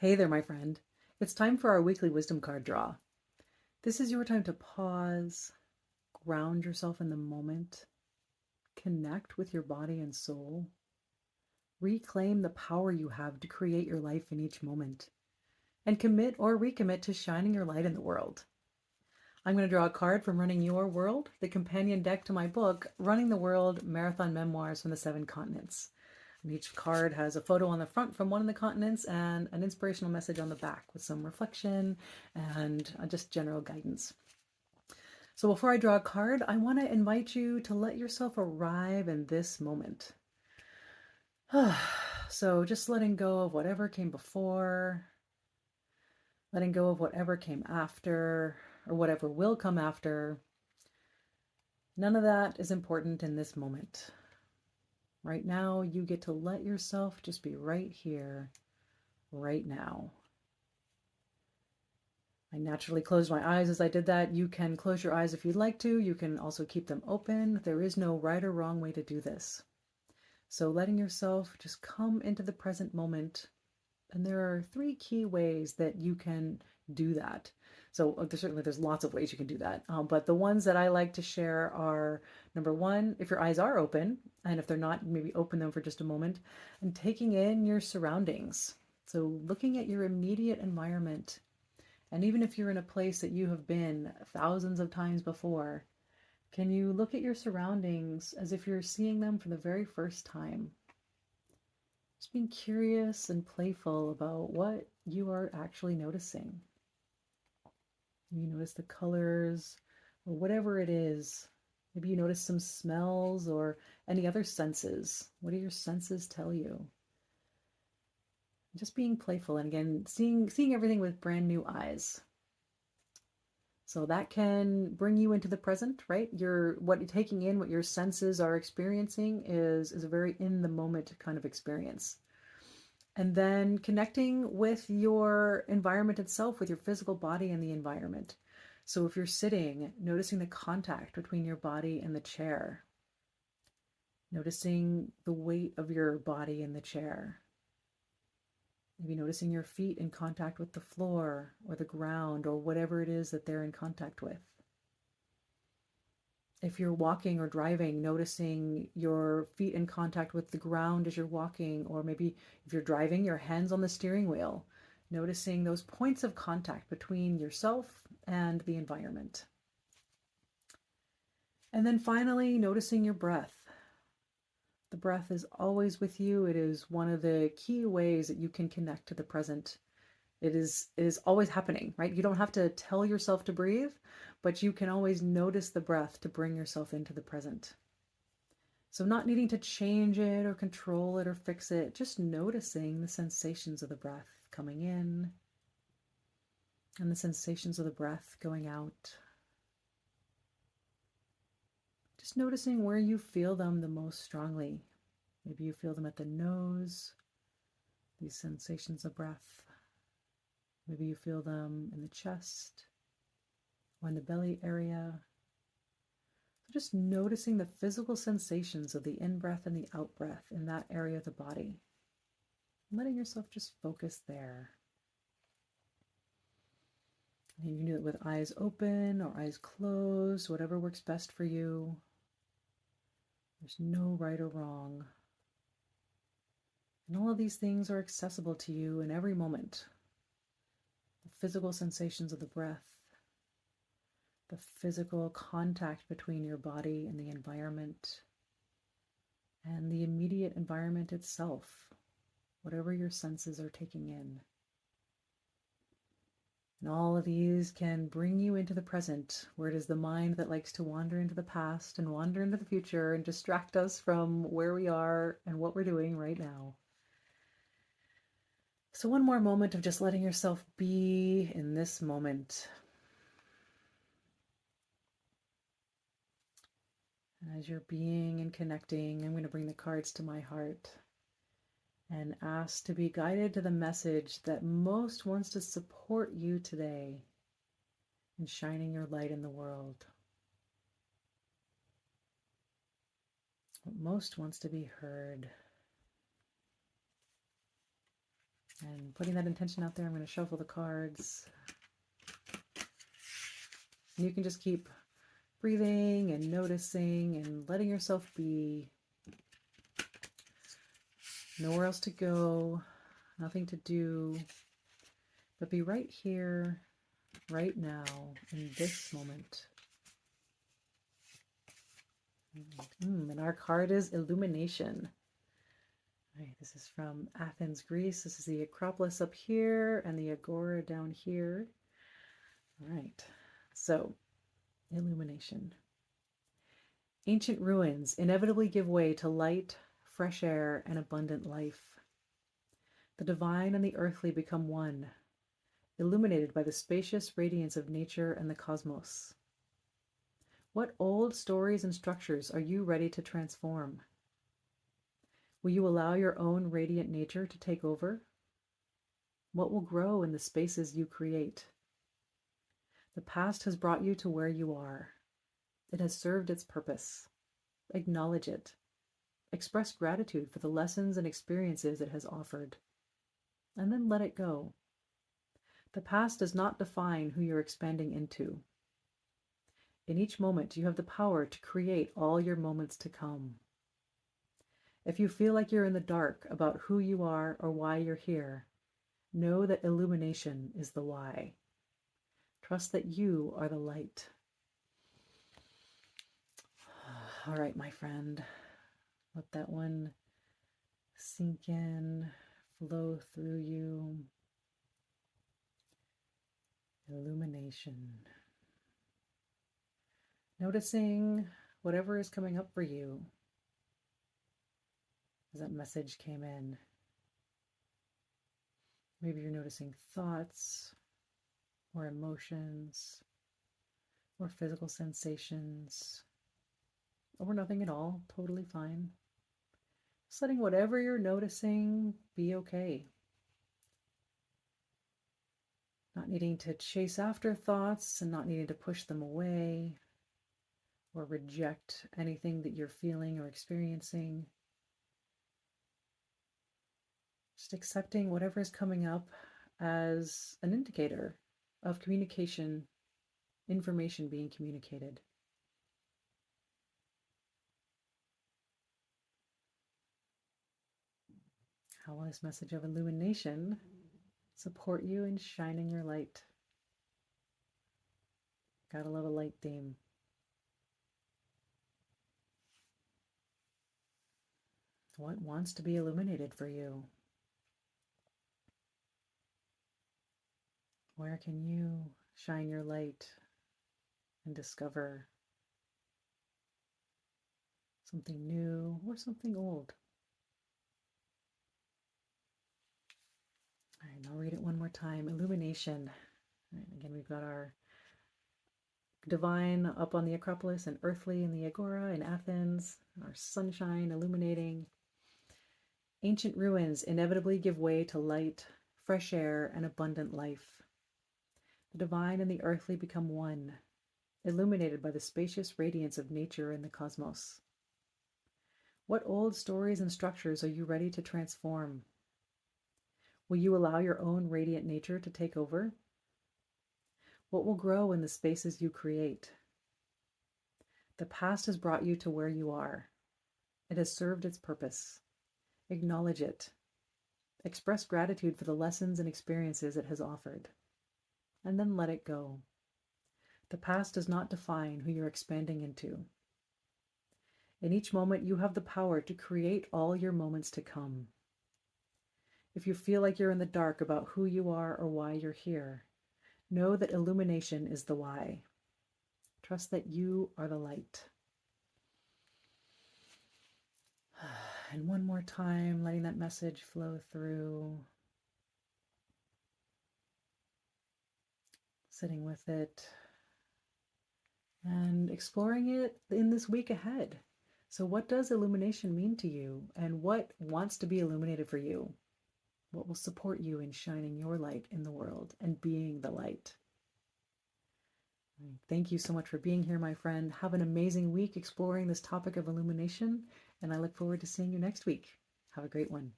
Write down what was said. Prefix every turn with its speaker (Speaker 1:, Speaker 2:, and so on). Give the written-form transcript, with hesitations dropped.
Speaker 1: Hey there, my friend. It's time for our weekly wisdom card draw. This is your time to pause, ground yourself in the moment, connect with your body and soul, reclaim the power you have to create your life in each moment, and commit or recommit to shining your light in the world. I'm going to draw a card from Running Your World, the companion deck to my book, Running the World Marathon Memoirs from the Seven Continents. And each card has a photo on the front from one of the continents and an inspirational message on the back with some reflection and just general guidance. So before I draw a card, I want to invite you to let yourself arrive in this moment. So just letting go of whatever came before, letting go of whatever came after, or whatever will come after. None of that is important in this moment. Right now, you get to let yourself just be right here, right now. I naturally closed my eyes as I did that. You can close your eyes if you'd like to. You can also keep them open. There is no right or wrong way to do this. So letting yourself just come into the present moment. And there are 3 key ways that you can do that. So there's lots of ways you can do that. But the ones that I like to share are, number 1, if your eyes are open, and if they're not, maybe open them for just a moment, and taking in your surroundings. So looking at your immediate environment. And even if you're in a place that you have been thousands of times before, can you look at your surroundings as if you're seeing them for the very first time? Just being curious and playful about what you are actually noticing. You notice the colors or whatever it is. Maybe you notice some smells or any other senses. What do your senses tell you? Just being playful and again, seeing everything with brand new eyes. So that can bring you into the present, right? What you're taking in, what your senses are experiencing is a very in the moment kind of experience. And then connecting with your environment itself, with your physical body and the environment. So if you're sitting, noticing the contact between your body and the chair, noticing the weight of your body in the chair. Maybe noticing your feet in contact with the floor or the ground or whatever it is that they're in contact with. If you're walking or driving, noticing your feet in contact with the ground as you're walking, or maybe if you're driving, your hands on the steering wheel, noticing those points of contact between yourself and the environment. And then finally, noticing your breath. The breath is always with you. It is one of the key ways that you can connect to the present. It is always happening, right? You don't have to tell yourself to breathe, but you can always notice the breath to bring yourself into the present. So not needing to change it or control it or fix it, just noticing the sensations of the breath coming in and the sensations of the breath going out. Just noticing where you feel them the most strongly. Maybe you feel them at the nose, these sensations of breath. Maybe you feel them in the chest or in the belly area. So just noticing the physical sensations of the in-breath and the out-breath in that area of the body. Letting yourself just focus there. And you can do it with eyes open or eyes closed, whatever works best for you. There's no right or wrong. And all of these things are accessible to you in every moment. The physical sensations of the breath, the physical contact between your body and the environment, and the immediate environment itself, whatever your senses are taking in. And all of these can bring you into the present, where it is the mind that likes to wander into the past and wander into the future and distract us from where we are and what we're doing right now. So one more moment of just letting yourself be in this moment. And as you're being and connecting, I'm going to bring the cards to my heart and ask to be guided to the message that most wants to support you today in shining your light in the world. What most wants to be heard. And putting that intention out there, I'm going to shuffle the cards. And you can just keep breathing and noticing and letting yourself be. Nowhere else to go, nothing to do, but be right here, right now, in this moment. And our card is Illumination. All right, this is from Athens, Greece. This is the Acropolis up here and the Agora down here. All right, so Illumination. Ancient ruins inevitably give way to light, fresh air, and abundant life. The divine and the earthly become one, illuminated by the spacious radiance of nature and the cosmos. What old stories and structures are you ready to transform? Will you allow your own radiant nature to take over? What will grow in the spaces you create? The past has brought you to where you are. It has served its purpose. Acknowledge it. Express gratitude for the lessons and experiences it has offered. And then let it go. The past does not define who you're expanding into. In each moment, you have the power to create all your moments to come. If you feel like you're in the dark about who you are or why you're here, know that illumination is the why. Trust that you are the light. All right, my friend. Let that one sink in, flow through you. Illumination. Noticing whatever is coming up for you as that message came in. Maybe you're noticing thoughts or emotions or physical sensations or nothing at all. Totally fine. Just letting whatever you're noticing be okay. Not needing to chase after thoughts and not needing to push them away or reject anything that you're feeling or experiencing. Just accepting whatever is coming up as an indicator of communication, information being communicated. How will this message of illumination support you in shining your light? Gotta love a light theme. What wants to be illuminated for you? Where can you shine your light and discover something new or something old? All right, I'll read it one more time. Illumination. All right, again, we've got our divine up on the Acropolis and earthly in the Agora in Athens, our sunshine illuminating. Ancient ruins inevitably give way to light, fresh air, and abundant life. The divine and the earthly become one, illuminated by the spacious radiance of nature and the cosmos. What old stories and structures are you ready to transform? Will you allow your own radiant nature to take over? What will grow in the spaces you create? The past has brought you to where you are. It has served its purpose. Acknowledge it. Express gratitude for the lessons and experiences it has offered. And then let it go. The past does not define who you're expanding into. In each moment, you have the power to create all your moments to come. If you feel like you're in the dark about who you are or why you're here, know that illumination is the why. Trust that you are the light. And one more time, letting that message flow through. Sitting with it and exploring it in this week ahead. So what does illumination mean to you, and what wants to be illuminated for you? What will support you in shining your light in the world and being the light? Thank you so much for being here, my friend. Have an amazing week exploring this topic of illumination, and I look forward to seeing you next week. Have a great one.